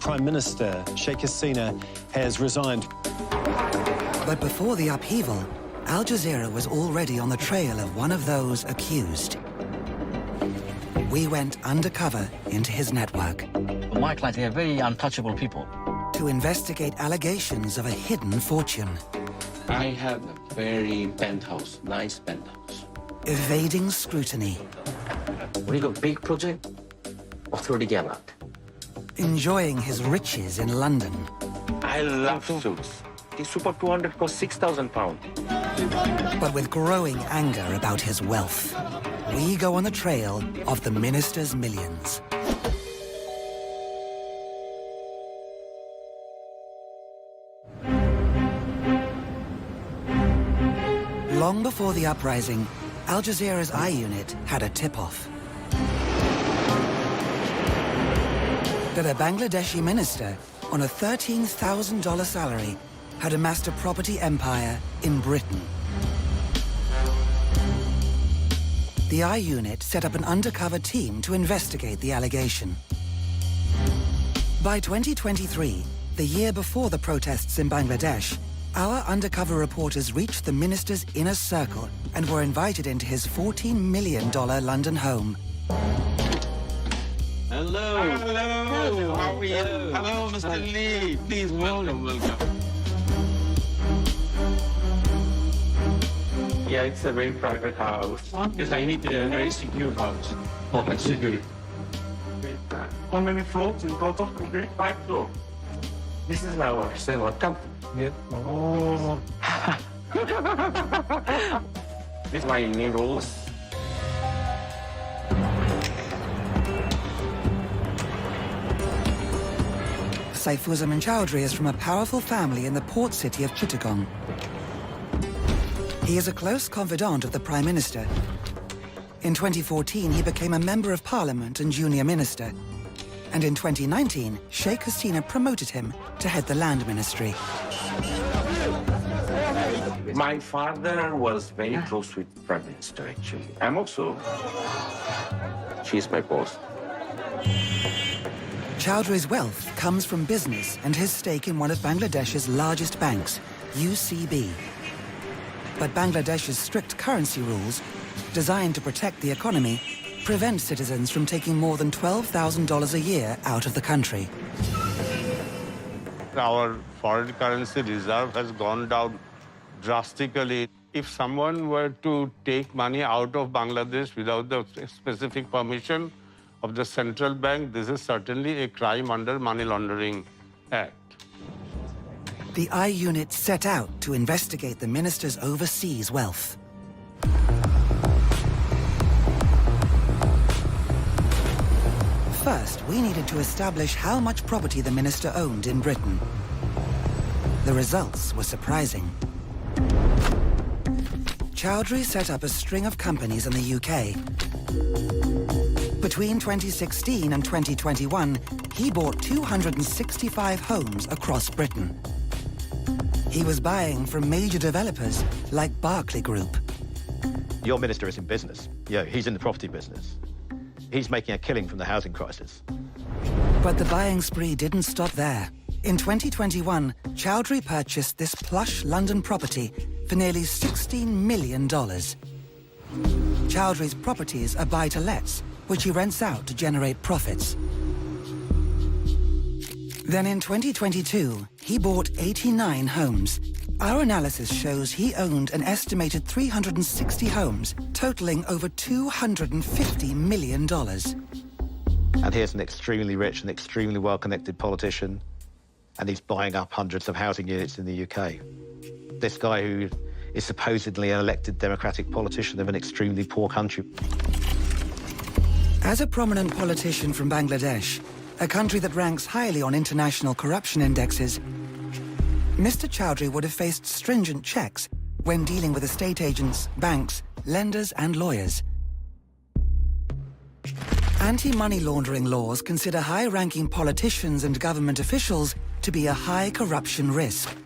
Prime Minister, Sheikh Hasina, has resigned. But before the upheaval, Al was already on the trail of one of those accused. We went undercover into his network. My clients are very untouchable people. To investigate allegations of a hidden fortune. I have a very penthouse, nice penthouse. Evading scrutiny. We got a big project of 30 gallon. Enjoying his riches in London. I love suits. This Super 200 costs £6,000. But with growing anger about his wealth, we go on the trail of the minister's millions. Long before the uprising, Al Jazeera's I Unit had a tip-off. That a Bangladeshi minister on a $13,000 salary had amassed a property empire in Britain. The I Unit set up an undercover team to investigate the allegation. By 2023, the year before the protests in Bangladesh, our undercover reporters reached the minister's inner circle and were invited into his $14 million London home. Hello. Hello. How are you? Hello, Mr. Lee. Please, welcome. Yeah, it's a very private house. Because I need a very secure house. Oh, that's secure. How many floors in total? 5 floors. This is our cell. Come. Yeah. Oh. This is my new rules. Saifuzzaman Chowdhury is from a powerful family in the port city of Chittagong. He is a close confidant of the Prime Minister. In 2014, he became a Member of Parliament and Junior Minister. And in 2019, Sheikh Hasina promoted him to head the Land Ministry. My father was very close with the Prime Minister, actually. I'm also... She's my boss. Chowdhury's wealth comes from business and his stake in one of Bangladesh's largest banks, UCB. But Bangladesh's strict currency rules, designed to protect the economy, prevent citizens from taking more than $12,000 a year out of the country. Our foreign currency reserve has gone down drastically. If someone were to take money out of Bangladesh without the specific permission of the central bank, this is certainly a crime under Money Laundering Act. The I Unit set out to investigate the minister's overseas wealth. First, we needed to establish how much property the minister owned in Britain. The results were surprising. Chowdhury set up a string of companies in the UK. Between 2016 and 2021, he bought 265 homes across Britain. He was buying from major developers like Barclay Group. Your minister is in business. Yeah, he's in the property business. He's making a killing from the housing crisis. But the buying spree didn't stop there. In 2021, Chowdhury purchased this plush London property for nearly $16 million. Chowdhury's properties are buy-to-lets, which he rents out to generate profits. Then in 2022, he bought 89 homes. Our analysis shows he owned an estimated 360 homes, totaling over $250 million. And here's an extremely rich and extremely well-connected politician, and he's buying up hundreds of housing units in the UK. This guy who is supposedly an elected democratic politician of an extremely poor country. As a prominent politician from Bangladesh, a country that ranks highly on international corruption indexes, Mr. Chowdhury would have faced stringent checks when dealing with estate agents, banks, lenders, and lawyers. Anti-money laundering laws consider high-ranking politicians and government officials to be a high corruption risk.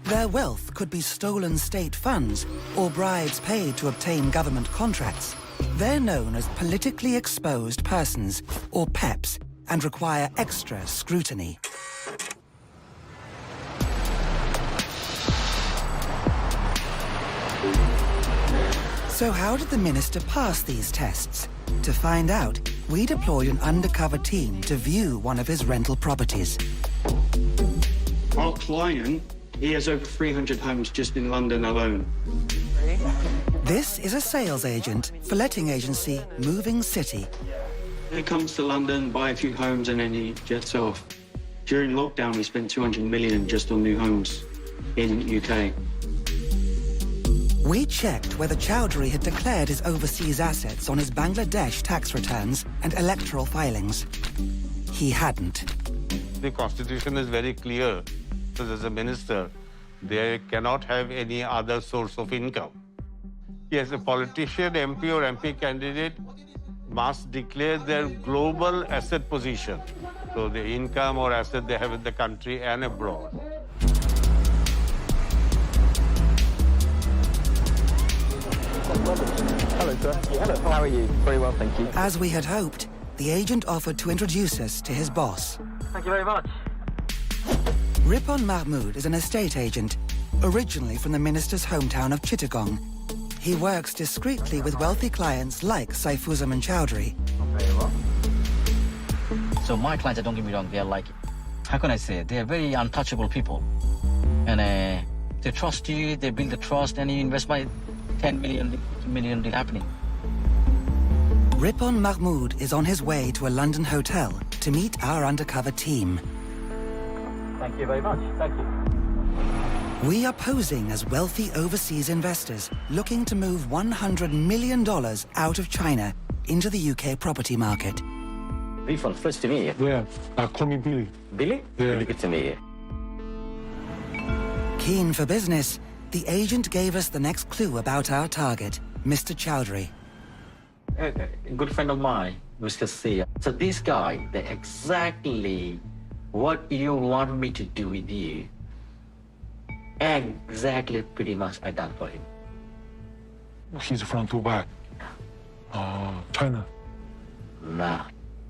Their wealth could be stolen state funds or bribes paid to obtain government contracts. They're known as politically exposed persons, or PEPs, and require extra scrutiny. So how did the minister pass these tests? To find out, we deployed an undercover team to view one of his rental properties. Our client, he has over 300 homes just in London alone. This is a sales agent for letting agency Moving City. He comes to London, buy a few homes, and then he jets off. During lockdown, we spent 200 million just on new homes in UK. We checked whether Chowdhury had declared his overseas assets on his Bangladesh tax returns and electoral filings. He hadn't. The constitution is very clear. So as a minister, they cannot have any other source of income. Yes, a politician, MP or MP candidate must declare their global asset position. So the income or asset they have in the country and abroad. Hello, sir. Hello, how are you? Very well, thank you. As we had hoped, the agent offered to introduce us to his boss. Thank you very much. Ripon Mahmood is an estate agent, originally from the minister's hometown of Chittagong. He works discreetly with wealthy clients like Saifuzzaman Chowdhury. Very well. So my clients, don't get me wrong, they are like, how can I say, they are very untouchable people. And they trust you, they build the trust, and you invest by 10 million, 50 million deal happening. Ripon Mahmood is on his way to a London hotel to meet our undercover team. Thank you very much. Thank you. We are posing as wealthy overseas investors looking to move $100 million out of China into the UK property market. Refund, first to meet you. Yeah, call me Billy. Billy? Yeah. Really good to meet you. Keen for business, the agent gave us the next clue about our target, Mr. Chowdhury. A good friend of mine, Mr. C. So this guy, they exactly what you want me to do with you, exactly pretty much I done for him. He's from Dubai. China. Nah.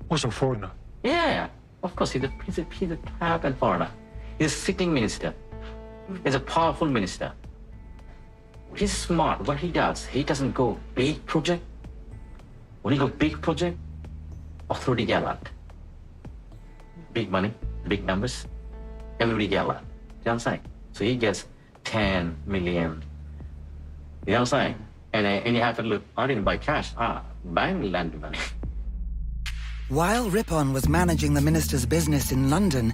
Also foreigner. Yeah, of course, he's a tap and foreigner. He's a sitting minister. He's a powerful minister. He's smart. What he does, he doesn't go big project. When he go big project, authority get a lot. Big money, big numbers, everybody get a lot. You know what I'm saying? So he gets 10 million. You know what I'm saying? And you have to look, I didn't buy cash. Bank lend money. While Ripon was managing the minister's business in London,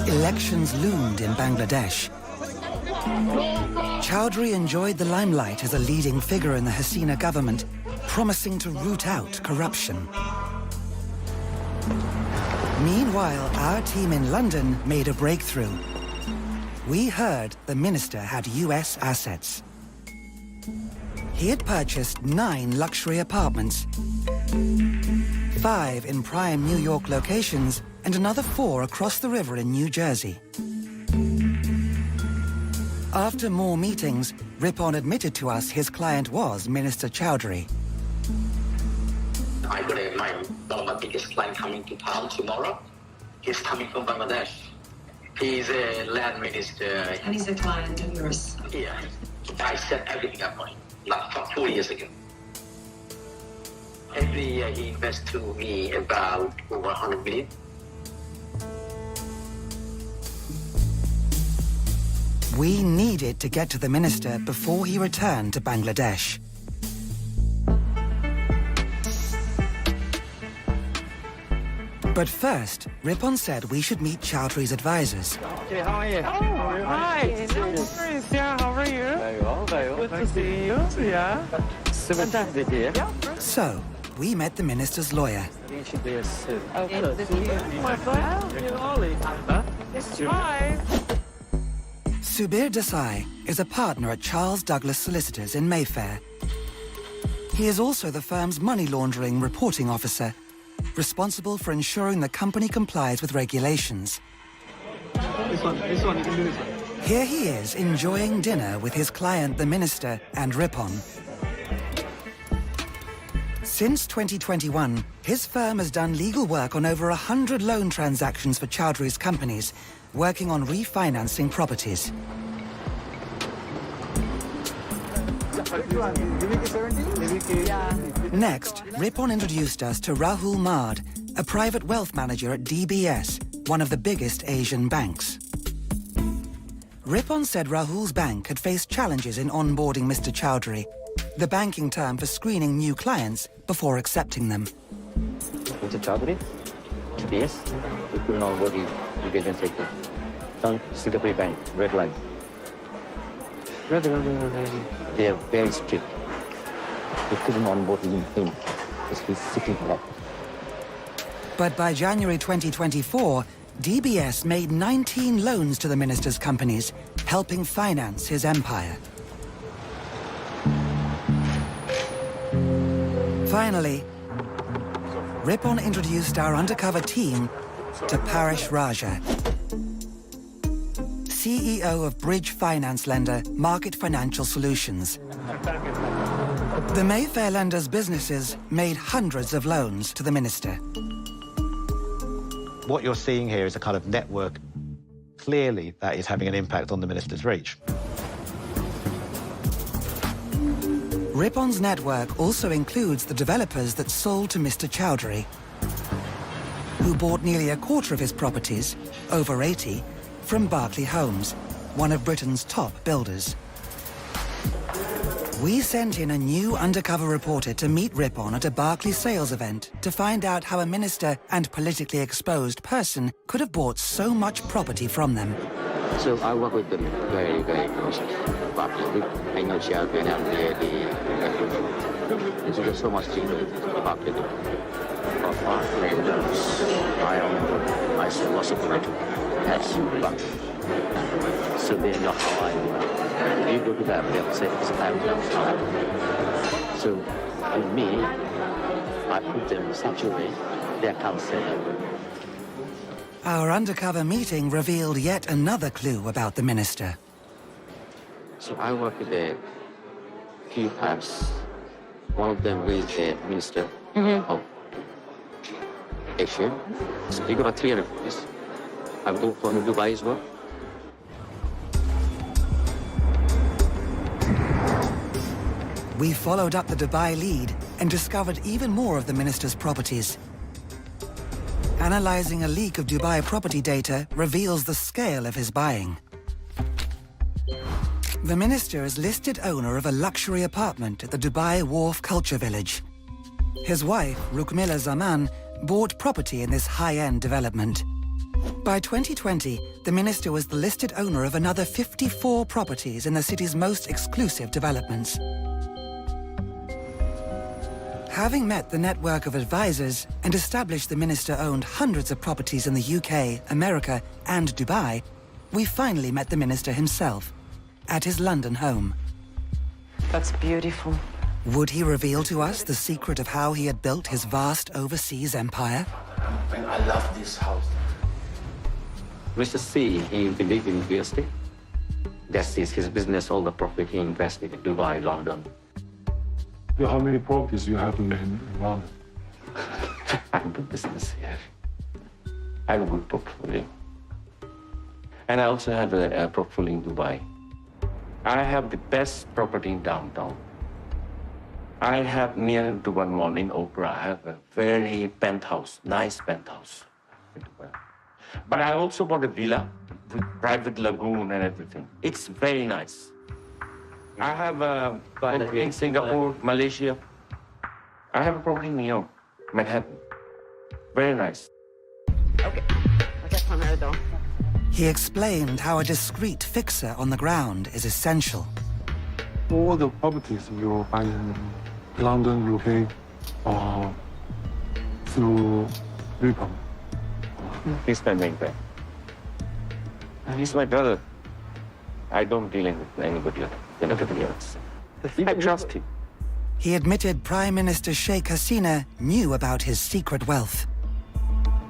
elections loomed in Bangladesh. Chowdhury enjoyed the limelight as a leading figure in the Hasina government, promising to root out corruption. Meanwhile, our team in London made a breakthrough. We heard the minister had US assets. He had purchased 9 luxury apartments, 5 in prime New York locations, and another 4 across the river in New Jersey. After more meetings, Ripon admitted to us his client was Minister Chowdhury. I got one of my biggest clients coming to town tomorrow. He's coming from Bangladesh. He's a land minister. And he's a client of yours. Yeah. I set everything up for him, like from 4 years ago. Every year he invests to me about over 100 million. We needed to get to the minister before he returned to Bangladesh. But first, Ripon said we should meet Chowdhury's advisors. Okay, how are you? Oh, hi. Yeah, how are you? Very well, very well. Good to see you. Yeah. Super fantastic here. So, we met the minister's lawyer. You should be a suit. Oh, good to see you. My friend. Hi. Subir Desai is a partner at Charles Douglas Solicitors in Mayfair. He is also the firm's money laundering reporting officer, responsible for ensuring the company complies with regulations. This one, you can do this one. Here he is enjoying dinner with his client, the minister, and Ripon. Since 2021, his firm has done legal work on over 100 loan transactions for Chowdhury's companies, working on refinancing properties. Next, Ripon introduced us to Rahul Mard, a private wealth manager at DBS, one of the biggest Asian banks. Ripon said Rahul's bank had faced challenges in onboarding Mr. Chowdhury, the banking term for screening new clients before accepting them. Mr. Chowdhury, DBS, we couldn't onboard you. You get in sector. Don't Singapore Bank, red line. They are very strict. We couldn't onboard him because he's sitting black. But by January 2024, DBS made 19 loans to the minister's companies, helping finance his empire. Finally, Ripon introduced our undercover team to Paresh Raja, CEO of bridge finance lender Market Financial Solutions. The Mayfair lender's businesses made hundreds of loans to the minister. What you're seeing here is a kind of network. Clearly, that is having an impact on the minister's reach. Ripon's network also includes the developers that sold to Mr. Chowdhury, who bought nearly a quarter of his properties, over 80, from Berkeley Homes, one of Britain's top builders. We sent in a new undercover reporter to meet Ripon at a Berkeley sales event to find out how a minister and politically exposed person could have bought so much property from them. So I work with them very, very closely. I know Chowdhury and there's so much dealing about it. I saw lots of money. So they know how I work. You go to them, they'll say it's time. So in me, I put them in such a way they can't say that. Our undercover meeting revealed yet another clue about the minister. So I work with a few times. One of them is the minister of Asia. So we got 300 rupees. I go for Dubai as well. We followed up the Dubai lead and discovered even more of the minister's properties. Analyzing a leak of Dubai property data reveals the scale of his buying. The minister is listed owner of a luxury apartment at the Dubai Wharf Culture Village. His wife, Rukmila Zaman, bought property in this high-end development. By 2020, the minister was the listed owner of another 54 properties in the city's most exclusive developments. Having met the network of advisors and established the minister owned hundreds of properties in the UK, America, and Dubai, we finally met the minister himself at his London home. That's beautiful. Would he reveal to us the secret of how he had built his vast overseas empire? I love this house. Mr. C, he believes in real estate. That's his business, all the profit he invested in Dubai, London. How many properties do you have in London? I have a business here. I have a good portfolio. And I also have a portfolio in Dubai. I have the best property in downtown. I have near Dubai Mall in Opera. I have a very penthouse, nice penthouse in Dubai. But I also bought a villa with private lagoon and everything. It's very nice. I have a property in Singapore, Malaysia. I have a property in New York, Manhattan. Very nice. Okay. I'll get from there, though. He explained how a discreet fixer on the ground is essential. All the properties you buy in London, UK, or through Ripon. He's my main friend. And he's my brother. I don't deal with anybody else. I trust him. He admitted Prime Minister Sheikh Hasina knew about his secret wealth.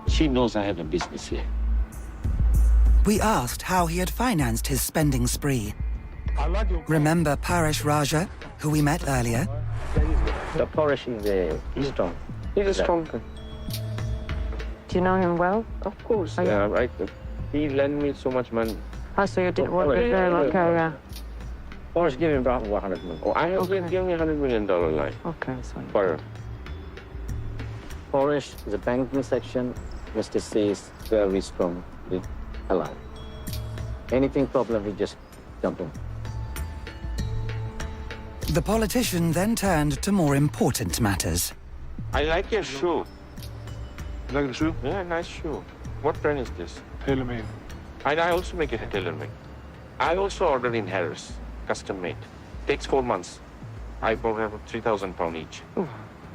She knows I have a business here. We asked how he had financed his spending spree. Remember Paresh Raja, who we met earlier? The Paresh is strong. He's a strong guy. Do you know him well? Of course, yeah, right. He lent me so much money. Oh, so you did work with him, okay, yeah. Forrest give him about $100 million. Oh, I have been giving $100 million line. Okay, that's fine. For Forrest is a banking section. Mr. says very strong, alive. Anything problem, he just jump in. The politician then turned to more important matters. I like your shoe. You like the shoe? Yeah, nice shoe. What brand is this? Tailor-made. I also make it tailor-made. I also order in Harris, custom made. Takes 4 months. I probably have £3,000 each.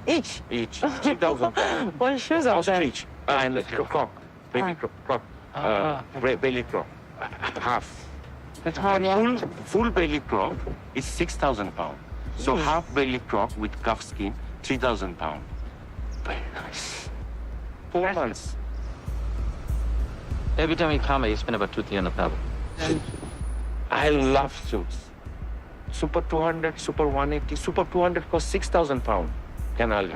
Each? Each. 3,000 pounds. What shoes are there? Ostrich. And the croc. Baby croc. Belly croc. Half. That's hard, yeah. Full belly croc is 6,000 pounds. So half belly croc with cuff skin, 3,000 pounds. Very nice. 4 months. Every time you come, you spend about $200-300. I love suits. Super 200, Super 180, Super 200 costs 6,000 pounds. Canal.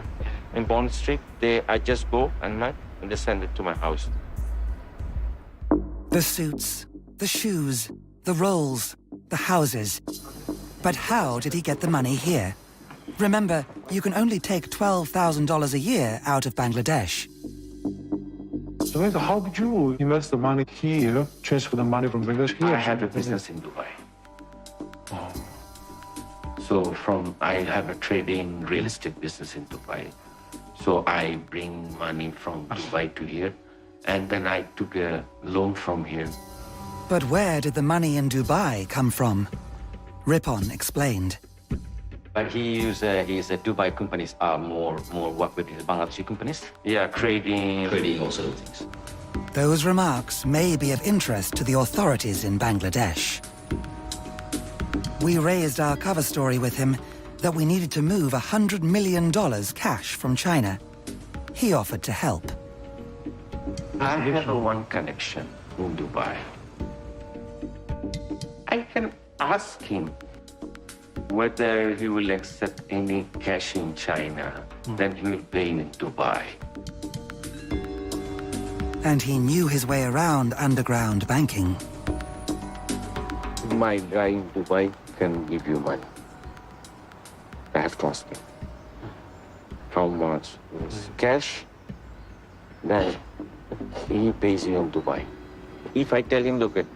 In Bond Street, I just go and they send it to my house. The suits, the shoes, the rolls, the houses. But how did he get the money here? Remember, you can only take $12,000 a year out of Bangladesh. So how did you invest the money here, transfer the money from Bangladesh here? I have a business in Dubai. So I have a trading real estate business in Dubai. So I bring money from Dubai to here, and then I took a loan from here. But where did the money in Dubai come from? Ripon explained. But his Dubai companies are more work with his Bangladeshi companies. Yeah, trading also things. Those remarks may be of interest to the authorities in Bangladesh. We raised our cover story with him that we needed to move $100 million cash from China. He offered to help. I have one connection in Dubai. I can ask him whether he will accept any cash in China, then he will pay in Dubai. And he knew his way around underground banking. My guy in Dubai can give you money. I have to ask him. How much is cash? Then he pays you in Dubai. If I tell him, look, at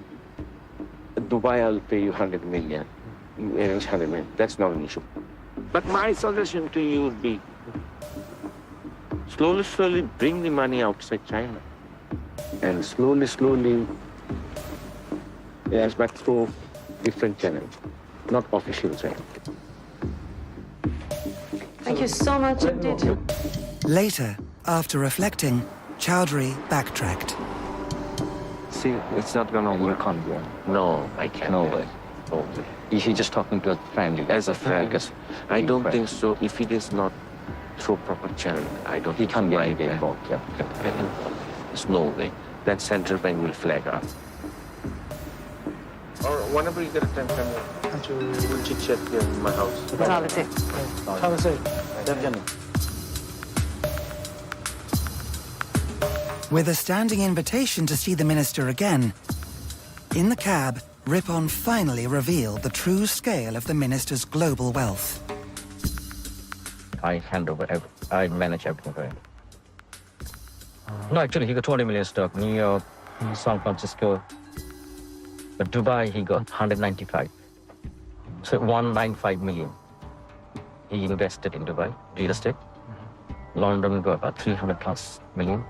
Dubai, I'll pay you 100 million. You arrange 100 million. That's not an issue. But my suggestion to you would be slowly bring the money outside China. And slowly, yes, but through different channels, not official channels. Thank you so much indeed. Later, after reflecting, Chowdhury backtracked. See, it's not gonna work on you. No, I can't. No way. No way. Is he just talking to a friend? As a friend, I don't think so. If it is not through proper channel, I don't He think can't so. get involved, yeah. There's no way. That central bank will flag us. Or whenever you get a time, we'll chit-chat here in my house. Have a seat. With a standing invitation to see the minister again, in the cab, Ripon finally revealed the true scale of the minister's global wealth. I manage everything for him. No, actually, he got 20 million stock. New York, San Francisco. But Dubai, he got 195. So 195 million. He invested in Dubai, real estate. London got about 300 plus million.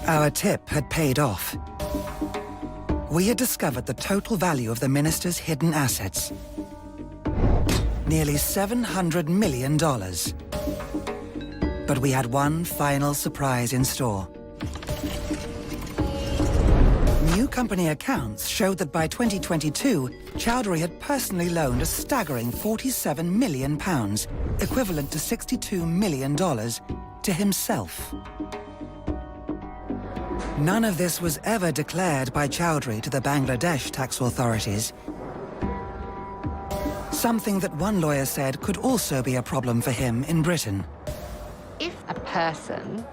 Our tip had paid off. We had discovered the total value of the minister's hidden assets. Nearly $700 million. But we had one final surprise in store. New company accounts showed that by 2022, Chowdhury had personally loaned a staggering £47 million, equivalent to $62 million, to himself. None of this was ever declared by Chowdhury to the Bangladesh tax authorities. Something that one lawyer said could also be a problem for him in Britain. If a person,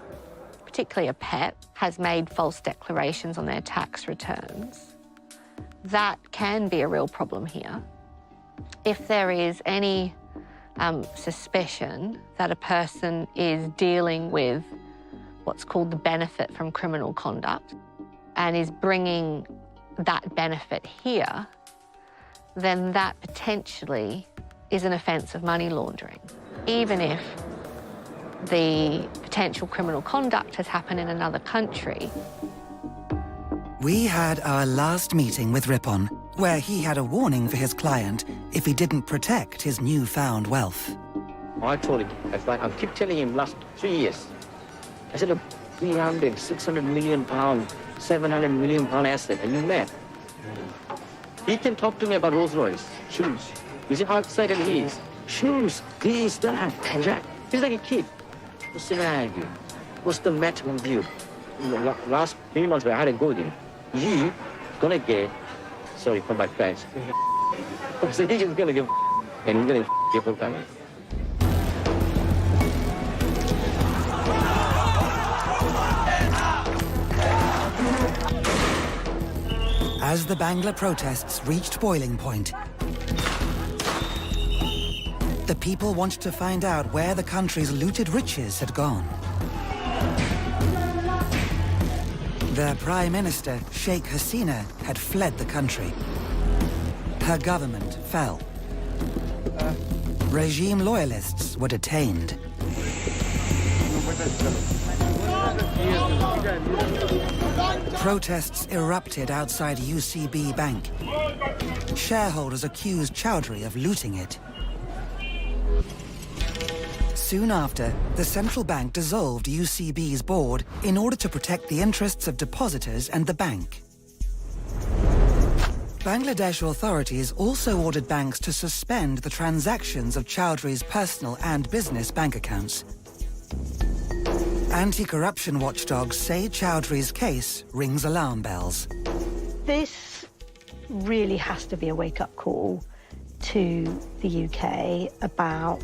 particularly a pet, has made false declarations on their tax returns, that can be a real problem here. If there is any suspicion that a person is dealing with what's called the benefit from criminal conduct and is bringing that benefit here, then that potentially is an offence of money laundering, even if the potential criminal conduct has happened in another country. We had our last meeting with Ripon, where he had a warning for his client if he didn't protect his newfound wealth. I told him, I keep telling him last 3 years. I said, look, 300, 600 million pound, 700 million pound asset, are you mad? He can talk to me about Rolls Royce, shoes. You see how excited he is? Shoes, this, that, that. He's like a kid. What's the matter? What's the matter with you? Last 3 months, I had to go with him. You gonna get, sorry for my French. So he's just gonna give, and he's gonna give him time. As the Bangla protests reached boiling point, the people wanted to find out where the country's looted riches had gone. Their Prime Minister, Sheikh Hasina, had fled the country. Her government fell. Regime loyalists were detained. Protests erupted outside UCB Bank. Shareholders accused Chowdhury of looting it. Soon after, the central bank dissolved UCB's board in order to protect the interests of depositors and the bank. Bangladesh authorities also ordered banks to suspend the transactions of Chowdhury's personal and business bank accounts. Anti-corruption watchdogs say Chowdhury's case rings alarm bells. This really has to be a wake-up call to the UK about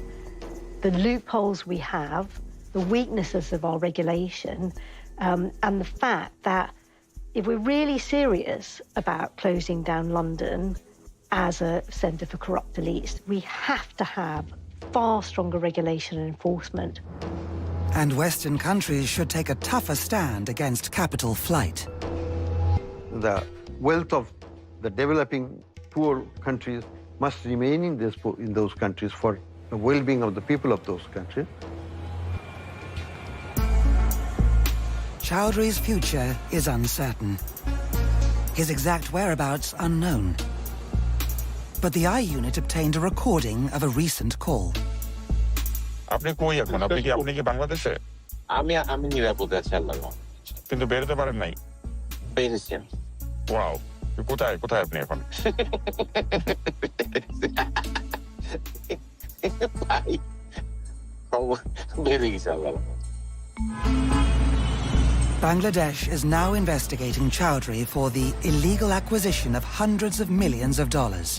the loopholes we have, the weaknesses of our regulation, and the fact that if we're really serious about closing down London as a centre for corrupt elites, we have to have far stronger regulation and enforcement. And Western countries should take a tougher stand against capital flight. The wealth of the developing poor countries must remain in those countries for the well-being of the people of those countries. Chowdhury's future is uncertain. His exact whereabouts unknown. But the I Unit obtained a recording of a recent call. আপনি কই এখন আপনি কি বাংলাদেশে আমি নিরাপদে আছি আল্লাহর রহমতে কিন্তু বেরোতে পারেন নাই পেরেছি আমি ওয়াও কোথায় কোথায় আপনি এখন ভাই বেরিয়ে গেছি আল্লাহর রহমতে Bangladesh is now investigating Chowdhury for the illegal acquisition of hundreds of millions of dollars.